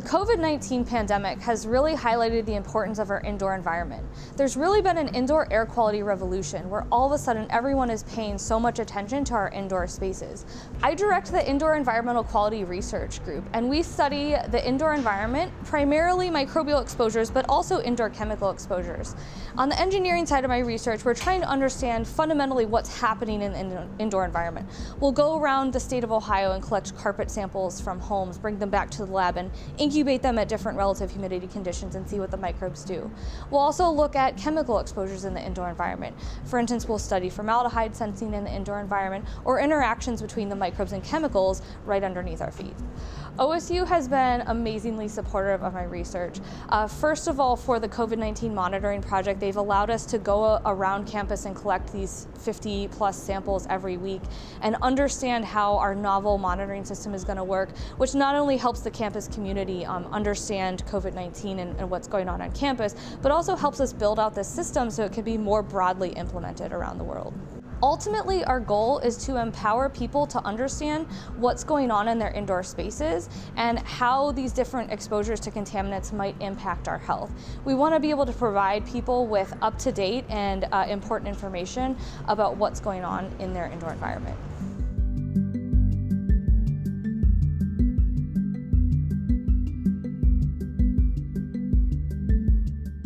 COVID-19 pandemic has really highlighted the importance of our indoor environment. There's really been an indoor air quality revolution where all of a sudden everyone is paying so much attention to our indoor spaces. I direct the Indoor Environmental Quality Research Group, and we study the indoor environment, primarily microbial exposures, but also indoor chemical exposures. On the engineering side of my research, we're trying to understand fundamentally what's happening in the indoor environment. We'll go around the state of Ohio and collect carpet samples from homes, bring them back to the lab, and incubate them at different relative humidity conditions and see what the microbes do. We'll also look at chemical exposures in the indoor environment. For instance, we'll study formaldehyde sensing in the indoor environment or interactions between the microbes and chemicals right underneath our feet. OSU has been amazingly supportive of my research. First of all, for the COVID-19 monitoring project, they've allowed us to go around campus and collect these 50 plus samples every week and understand how our novel monitoring system is going to work, which not only helps the campus community understand COVID-19 and what's going on campus, but also helps us build out this system so it can be more broadly implemented around the world. Ultimately, our goal is to empower people to understand what's going on in their indoor spaces and how these different exposures to contaminants might impact our health. We want to be able to provide people with up-to-date and important information about what's going on in their indoor environment.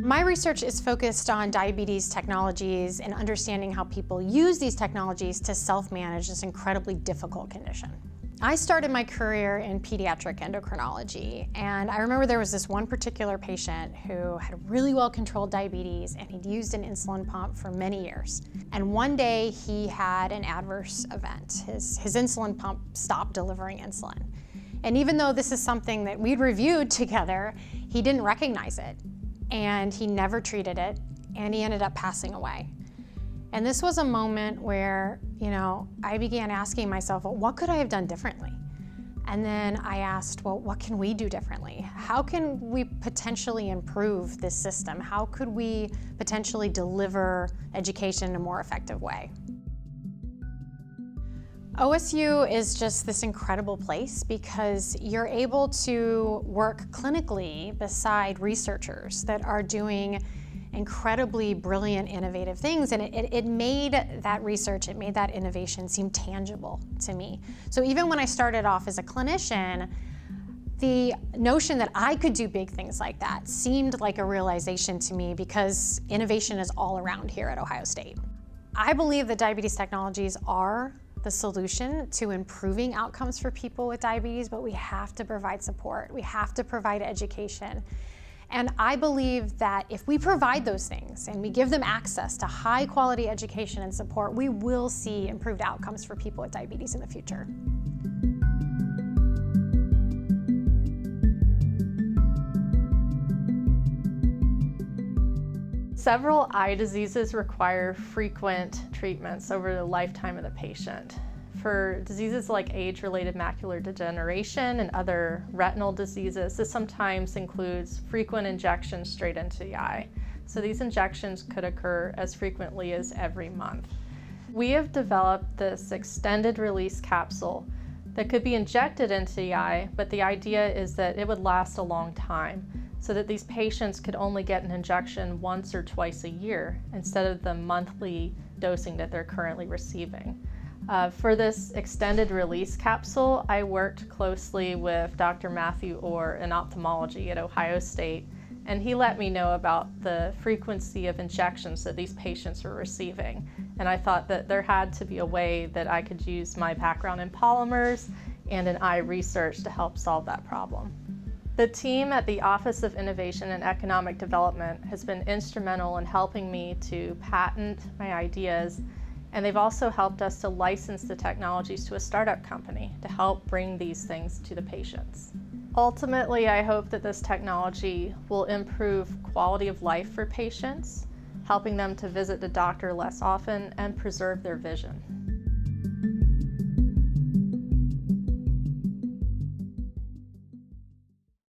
My research is focused on diabetes technologies and understanding how people use these technologies to self-manage this incredibly difficult condition. I started my career in pediatric endocrinology, and I remember there was this one particular patient who had really well-controlled diabetes, and he'd used an insulin pump for many years. And one day he had an adverse event. His insulin pump stopped delivering insulin. And even though this is something that we'd reviewed together, he didn't recognize it. And he never treated it, and he ended up passing away. And this was a moment where, I began asking myself, well, what could I have done differently? And then I asked, well, what can we do differently? How can we potentially improve this system? How could we potentially deliver education in a more effective way? OSU is just this incredible place because you're able to work clinically beside researchers that are doing incredibly brilliant, innovative things, and it made that research, it made that innovation seem tangible to me. So even when I started off as a clinician, the notion that I could do big things like that seemed like a realization to me because innovation is all around here at Ohio State. I believe that diabetes technologies are the solution to improving outcomes for people with diabetes, but we have to provide support. We have to provide education. And I believe that if we provide those things and we give them access to high quality education and support, we will see improved outcomes for people with diabetes in the future. Several eye diseases require frequent treatments over the lifetime of the patient. For diseases like age-related macular degeneration and other retinal diseases, this sometimes includes frequent injections straight into the eye. So these injections could occur as frequently as every month. We have developed this extended release capsule that could be injected into the eye, but the idea is that it would last a long time, so that these patients could only get an injection once or twice a year instead of the monthly dosing that they're currently receiving. For this extended release capsule, I worked closely with Dr. Matthew Orr in ophthalmology at Ohio State, and he let me know about the frequency of injections that these patients were receiving. And I thought that there had to be a way that I could use my background in polymers and in eye research to help solve that problem. The team at the Office of Innovation and Economic Development has been instrumental in helping me to patent my ideas, and they've also helped us to license the technologies to a startup company to help bring these things to the patients. Ultimately, I hope that this technology will improve quality of life for patients, helping them to visit the doctor less often and preserve their vision.